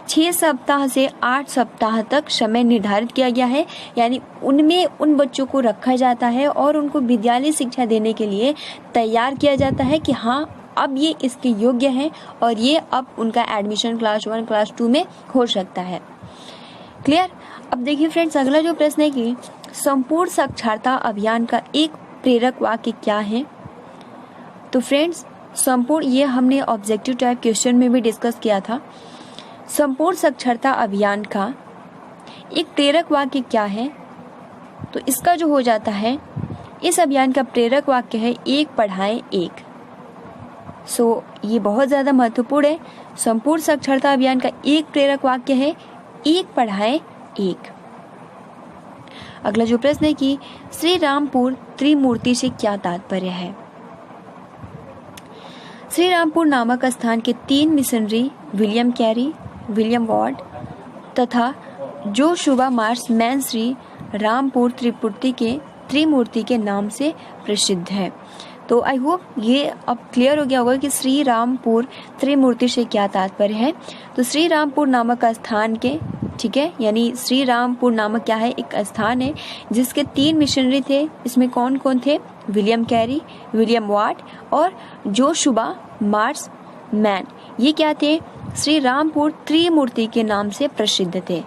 6 सप्ताह से 8 सप्ताह तक समय निर्धारित किया गया है, यानी उनमें उन बच्चों को रखा जाता है और उनको विद्यालय शिक्षा देने के लिए तैयार किया जाता है कि हाँ अब ये इसके योग्य हैं और ये अब उनका एडमिशन क्लास 1 क्लास 2 में हो सकता है। क्लियर? अब देखिए फ्रेंड्स, अगला जो प्रश्न है कि संपूर्ण साक्षरता अभियान का एक प्रेरक वाक्य क्या है? तो फ्रेंड्स, संपूर्ण, ये हमने ऑब्जेक्टिव टाइप क्वेश्चन में भी डिस्कस किया था। संपूर्ण साक्षरता अभियान का एक प्रेरक वाक्य क्या है? तो इसका जो हो जाता है, इस अभियान का प्रेरक वाक्य है एक पढ़ाएं एक। ये बहुत ज़्यादा महत्वपूर्ण है। संपूर्ण साक्षरता अभियान का एक प्रेरक वाक्य है एक पढ़ाएं एक। अगला जो प्रश्न है कि श्री रामपुर त्रिमूर्ति से क्या तात्पर्य है? श्री रामपुर नामक स्थान के 3 missionary William Carey, William Ward तथा Joshua Marshman Serampore त्रिमूर्ति के नाम से प्रसिद्ध है। तो आई होप ये अब क्लियर हो गया होगा कि श्री रामपुर त्रिमूर्ति से क्या तात्पर्य है। तो श्री रामपुर नामक स्थान के, ठीक है, यानी श्री रामपुर नामक क्या है, एक स्थान है जिसके 3 मिशनरी थे। इसमें कौन कौन थे? विलियम कैरी, विलियम वार्ड और जोशुआ मार्श मैन। ये क्या थे? श्री रामपुर त्रिमूर्ति के नाम से प्रसिद्ध थे।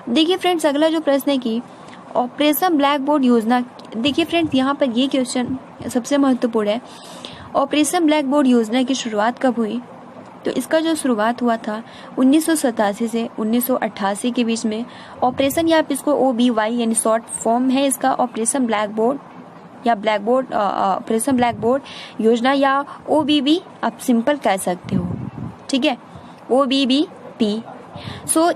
देखिए फ्रेंड्स, अगला जो प्रश्न है कि ऑपरेशन ब्लैक बोर्ड योजना। देखिए फ्रेंड्स, यहाँ पर ये क्वेश्चन सबसे महत्वपूर्ण है। ऑपरेशन ब्लैक बोर्ड योजना की शुरुआत कब हुई? तो इसका जो शुरुआत हुआ था 1987 से 1988 के बीच में। ऑपरेशन, या आप इसको OBY यानी शॉर्ट फॉर्म है इसका, ऑपरेशन ब्लैक बोर्ड या ऑपरेशन ब्लैक बोर्ड योजना, या OBB आप सिंपल कह सकते हो, ठीक है, OBBP।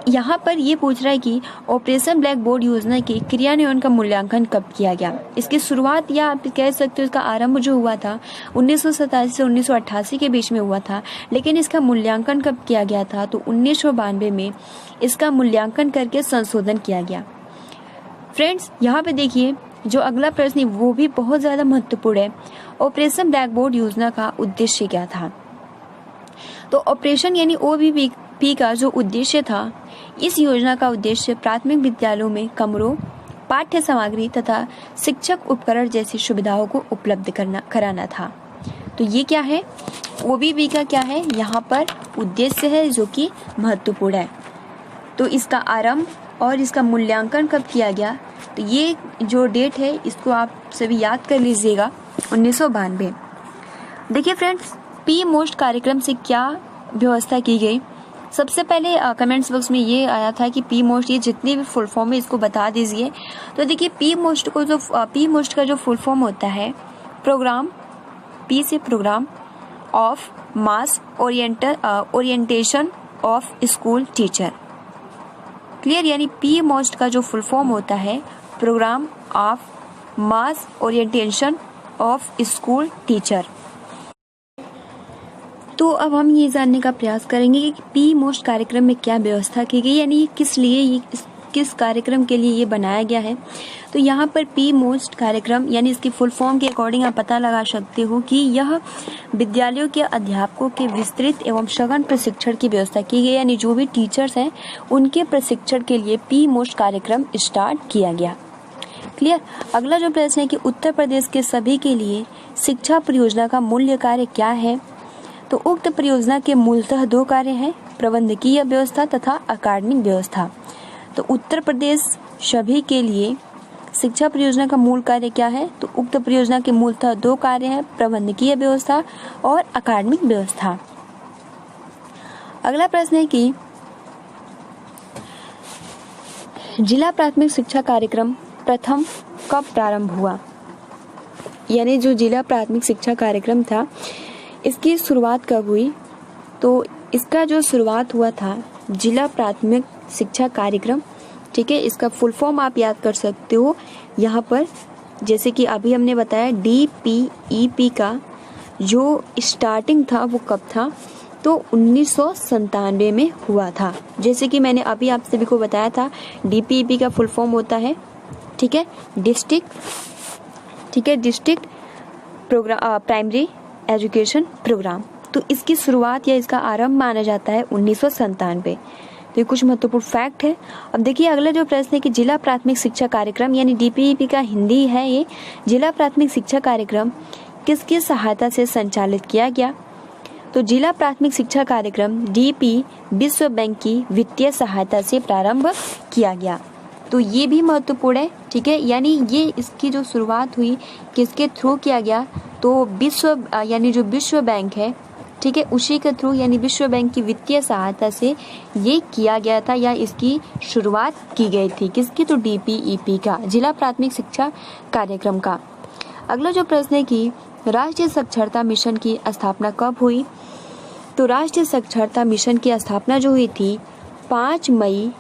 यहाँ पर ये पूछ रहा है कि ऑपरेशन ब्लैक बोर्ड योजना के क्रियान्वयन का मूल्यांकन कब किया गया? इसकी शुरुआत, या आप कह सकते हो इसका आरंभ जो हुआ था 1987 से 1988 के बीच में हुआ था, लेकिन इसका मूल्यांकन कब किया गया था? तो 1992 में इसका मूल्यांकन करके संशोधन किया गया। फ्रेंड्स, यहाँ पे देखिए जो अगला प्रश्न है वो भी बहुत ज़्यादा महत्वपूर्ण है। ऑपरेशन ब्लैक बोर्ड योजना का उद्देश्य क्या था? तो ऑपरेशन यानी OBB का जो उद्देश्य था, इस योजना का उद्देश्य प्राथमिक विद्यालयों में कमरों, पाठ्य सामग्री तथा शिक्षक उपकरण जैसी सुविधाओं को उपलब्ध कराना था। तो ये क्या है? OBB का क्या है यहाँ पर उद्देश्य है जो कि महत्वपूर्ण है। तो इसका आरंभ और इसका मूल्यांकन कब किया गया? तो ये जो डेट है इसको आप सभी याद कर लीजिएगा, 1992। देखिए फ्रेंड्स, पी मोस्ट कार्यक्रम से क्या व्यवस्था की गई? सबसे पहले कमेंट्स बॉक्स में ये आया था कि पी मोस्ट, ये जितनी भी फुल फॉर्म है इसको बता दीजिए। तो देखिए पी मोस्ट का जो फुल फॉर्म होता है, प्रोग्राम, पी से programme of mass orientation of school teacher. Clear? यानी पी मोस्ट का जो फुल फॉर्म होता है programme of mass orientation of school teacher. तो अब हम ये जानने का प्रयास करेंगे कि पी मोस्ट कार्यक्रम में क्या व्यवस्था की गई, यानी किस कार्यक्रम के लिए ये बनाया गया है। तो यहाँ पर पी मोस्ट कार्यक्रम यानी इसकी फुल फॉर्म के अकॉर्डिंग आप पता लगा सकते हो कि यह विद्यालयों के अध्यापकों के विस्तृत एवं सघन प्रशिक्षण की व्यवस्था की गई, यानी जो भी टीचर्स हैं उनके प्रशिक्षण के लिए पी मोस्ट कार्यक्रम स्टार्ट किया गया। क्लियर? अगला जो प्रश्न है कि उत्तर प्रदेश के सभी के लिए शिक्षा परियोजना का मूल्य कार्य क्या है? तो उक्त परियोजना के मूलतः 2 कार्य हैं, प्रबंधकीय व्यवस्था तथा अकादमिक व्यवस्था। तो उत्तर प्रदेश सभी के लिए शिक्षा परियोजना का मूल कार्य क्या है? तो उक्त परियोजना के मूलतः 2 कार्य हैं, प्रबंधकीय व्यवस्था और अकादमिक व्यवस्था। अगला प्रश्न है कि जिला प्राथमिक शिक्षा कार्यक्रम प्रथम कब प्रारंभ हुआ? यानी जो जिला प्राथमिक शिक्षा कार्यक्रम था इसकी शुरुआत कब हुई? तो इसका जो शुरुआत हुआ था जिला प्राथमिक शिक्षा कार्यक्रम। ठीक है, इसका फुल फॉर्म आप याद कर सकते हो यहाँ पर। जैसे कि अभी हमने बताया DPEP का जो स्टार्टिंग था वो कब था, तो 1997 में हुआ था। जैसे कि मैंने अभी आप सभी को बताया था, DPEP का फुल फॉर्म होता है, ठीक है, district programme primary education programme. तो इसकी शुरुआत या इसका आरंभ माना जाता है 1997। तो ये कुछ महत्वपूर्ण फैक्ट है। अब देखिए अगला जो प्रश्न है कि जिला प्राथमिक शिक्षा कार्यक्रम यानी DPEP का हिंदी है ये, जिला प्राथमिक शिक्षा कार्यक्रम किसकी सहायता से संचालित किया गया? तो जिला प्राथमिक शिक्षा कार्यक्रम DP विश्व बैंक की वित्तीय सहायता से प्रारंभ किया गया। तो ये भी महत्वपूर्ण है, ठीक है, यानी ये इसकी जो शुरुआत हुई किसके थ्रू किया गया, तो यानी जो विश्व बैंक है, ठीक है, उसी के थ्रू यानी विश्व बैंक की वित्तीय सहायता से ये किया गया था या इसकी शुरुआत की गई थी। किसकी? तो DPEP का, जिला प्राथमिक शिक्षा कार्यक्रम का। अगला जो प्रश्न है कि राष्ट्रीय साक्षरता मिशन की स्थापना कब हुई? तो राष्ट्रीय साक्षरता मिशन की स्थापना जो हुई थी 5 मई,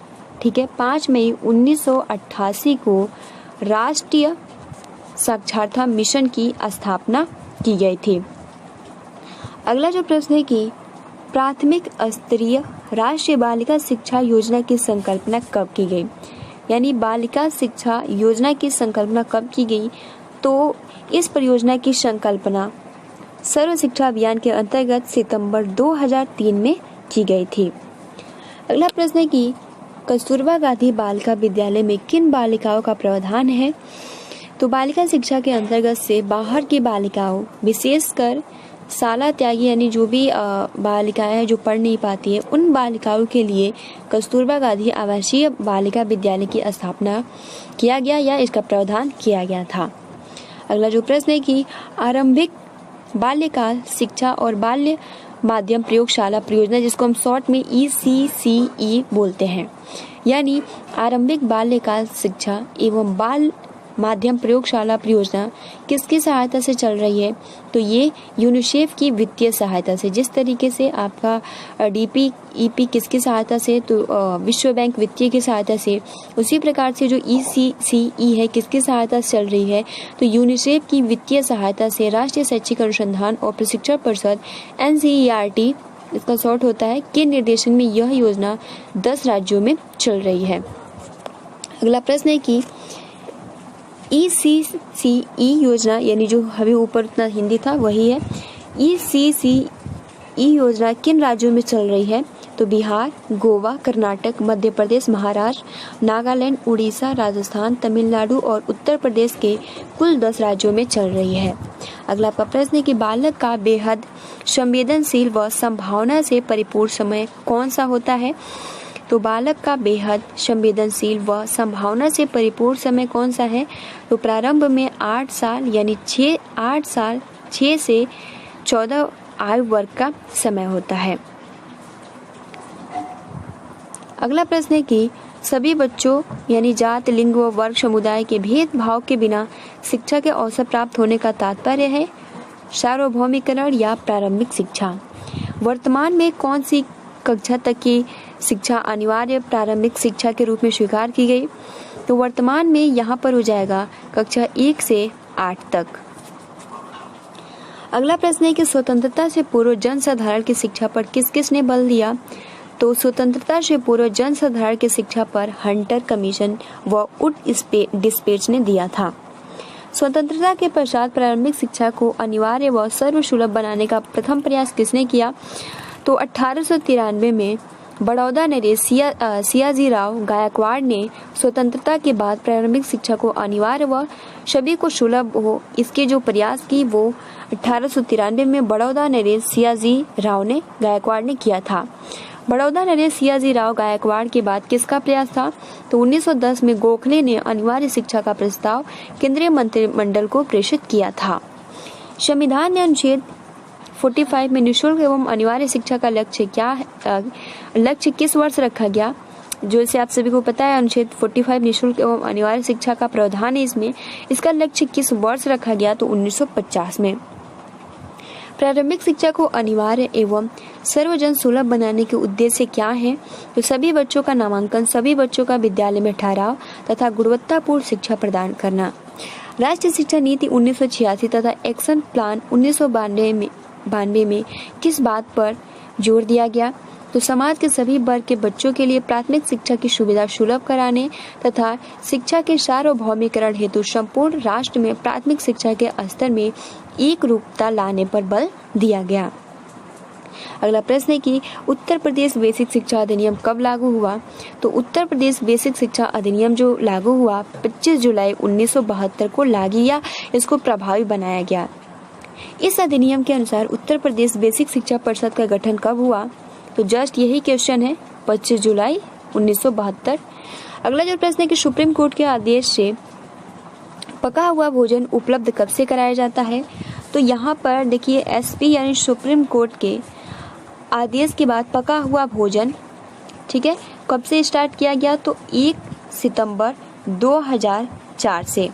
ठीक है, 5 मई 1988 को राष्ट्रीय साक्षरता मिशन की स्थापना की गई थी। अगला जो प्रश्न है कि प्राथमिक स्तरीय राष्ट्रीय बालिका शिक्षा योजना की संकल्पना कब की गई? यानी बालिका शिक्षा योजना की संकल्पना कब की गई? तो इस परियोजना की संकल्पना सर्व शिक्षा अभियान के अंतर्गत सितंबर 2003 में की गई थी। अगला प्रश्न है कि कस्तूरबा गांधी बालिका विद्यालय में किन बालिकाओं का प्रावधान है? तो बालिका शिक्षा के अंतर्गत से बाहर की बालिकाओं, विशेषकर शाला त्यागी यानी जो भी बालिकाएं हैं जो पढ़ नहीं पाती है, उन बालिकाओं के लिए कस्तूरबा गांधी आवासीय बालिका विद्यालय की स्थापना किया गया या इसका प्रावधान किया गया था। अगला जो प्रश्न है कि आरंभिक बाल्यकाल शिक्षा और बाल्य माध्यम प्रयोगशाला परियोजना, जिसको हम शॉर्ट में ECCE बोलते हैं, यानी आरंभिक बाल्यकाल शिक्षा एवं बाल माध्यम प्रयोगशाला परियोजना किसकी सहायता से चल रही है? तो ये यूनिसेफ की वित्तीय सहायता से। जिस तरीके से आपका DPEP किसकी सहायता से, तो विश्व बैंक वित्तीय की सहायता से, उसी प्रकार से जो ECCE है किसकी सहायता से चल रही है? तो यूनिसेफ की वित्तीय सहायता से राष्ट्रीय शैक्षिक अनुसंधान और प्रशिक्षण परिषद NCERT इसका शॉर्ट होता है के निर्देशन में यह योजना 10 राज्यों में चल रही है। अगला प्रश्न है कि ECCE योजना, यानी जो अभी ऊपर उतना हिंदी था वही है, ECCE योजना किन राज्यों में चल रही है? तो बिहार, गोवा, कर्नाटक, मध्य प्रदेश, महाराष्ट्र, नागालैंड, उड़ीसा, राजस्थान, तमिलनाडु और उत्तर प्रदेश के कुल 10 राज्यों में चल रही है। अगला प्रश्न है कि बालक का बेहद संवेदनशील व संभावना से परिपूर्ण समय कौन सा होता है? तो बालक का बेहद संवेदनशील व संभावना से परिपूर्ण समय कौन सा है? तो प्रारंभ में 8 साल यानी 6 से 14 आयु वर्ग का समय होता है। अगला प्रश्न है कि सभी बच्चों यानी जात, लिंग व वर्ग समुदाय के भेदभाव के बिना शिक्षा के अवसर प्राप्त होने का तात्पर्य है सार्वभौमिकरण या प्रारंभिक शिक्षा। वर्तमान में कौन सी कक्षा तक की शिक्षा अनिवार्य प्रारंभिक शिक्षा के रूप में स्वीकार की गई? तो वर्तमान में यहाँ पर हो जाएगा कक्षा 1 से 8 तक। अगला प्रश्न है कि स्वतंत्रता से पूर्व जनसाधारण की शिक्षा पर किस किस ने बल दिया? तो स्वतंत्रता से पूर्व जनसाधारण की शिक्षा पर हंटर कमीशन व वुड डिस्पेच ने दिया था। स्वतंत्रता के पश्चात प्रारंभिक शिक्षा को अनिवार्य व सर्वसुलभ बनाने का प्रथम प्रयास किसने किया? तो 1893 में बड़ौदा नरेश सियाजीराव गायकवाड़ ने स्वतंत्रता के बाद प्रारंभिक शिक्षा को अनिवार्य व सभी को सुलभ हो इसके जो प्रयास की वो 1893 में बड़ौदा नरेश सियाजीराव ने गायकवाड़ ने किया था। बड़ौदा नरेश सियाजीराव गायकवाड़ के बाद किसका प्रयास था? तो 1910 में गोखले ने अनिवार्य शिक्षा का प्रस्ताव केंद्रीय मंत्रिमंडल को प्रेषित किया था। संविधान में अनुच्छेद 45 में निःशुल्क एवं अनिवार्य शिक्षा का लक्ष्य क्या है? लक्ष्य किस वर्ष रखा गया? जो से आप सभी को पता है अनुच्छेद 45 निःशुल्क एवं अनिवार्य शिक्षा का प्रावधान है इसमें, इसका लक्ष्य किस वर्ष रखा गया? तो 1950 में। प्रारंभिक शिक्षा को अनिवार्य एवं सर्वजन सुलभ बनाने के उद्देश्य क्या है? तो सभी बच्चों का नामांकन, सभी बच्चों का विद्यालय में ठहराव तथा गुणवत्तापूर्ण शिक्षा प्रदान करना। राष्ट्रीय शिक्षा नीति 1986 तथा एक्शन प्लान 1992 में किस बात पर जोर दिया गया? तो समाज के सभी वर्ग के बच्चों के लिए प्राथमिक शिक्षा की सुविधा सुलभ कराने तथा शिक्षा के सार्वभौमिकरण हेतु संपूर्ण राष्ट्र में प्राथमिक शिक्षा के स्तर में एक रूपता लाने पर बल दिया गया। अगला प्रश्न है कि उत्तर प्रदेश बेसिक शिक्षा अधिनियम कब लागू हुआ? तो उत्तर प्रदेश बेसिक शिक्षा अधिनियम जो लागू हुआ 25 जुलाई 1972 को लागू या इसको प्रभावी बनाया गया। इस अधिनियम के अनुसार उत्तर प्रदेश बेसिक शिक्षा परिषद का गठन कब हुआ? तो जस्ट यही क्वेश्चन है, 25 जुलाई 1972। अगला जो प्रश्न है कि सुप्रीम कोर्ट के आदेश से पका हुआ भोजन उपलब्ध कब से कराया जाता है? तो यहाँ पर देखिए एसपी यानी सुप्रीम कोर्ट के आदेश के बाद पका हुआ भोजन, ठीक है, कब से स्टार्ट किया गया? तो 1 सितंबर 2004 से,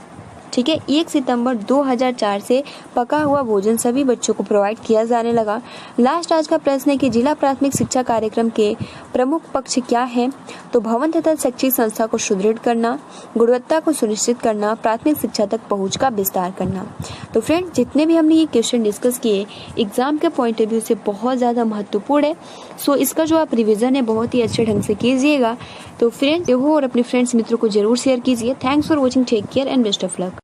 ठीक है, 1 सितंबर 2004 से पका हुआ भोजन सभी बच्चों को प्रोवाइड किया जाने लगा। लास्ट आज का प्रश्न है कि जिला प्राथमिक शिक्षा कार्यक्रम के प्रमुख पक्ष क्या है? तो भवन तथा शैक्षिक संस्था को सुदृढ़ करना, गुणवत्ता को सुनिश्चित करना, प्राथमिक शिक्षा तक पहुंच का विस्तार करना। तो फ्रेंड्स, जितने भी हमने ये क्वेश्चन डिस्कस किए एग्जाम के पॉइंट ऑफ व्यू से बहुत ज़्यादा महत्वपूर्ण है। सो इसका जो आप रिविजन है बहुत ही अच्छे ढंग से कीजिएगा। तो फ्रेंड्स, और अपने फ्रेंड्स मित्रों को जरूर शेयर कीजिए। Thanks for watching, take care and best of luck.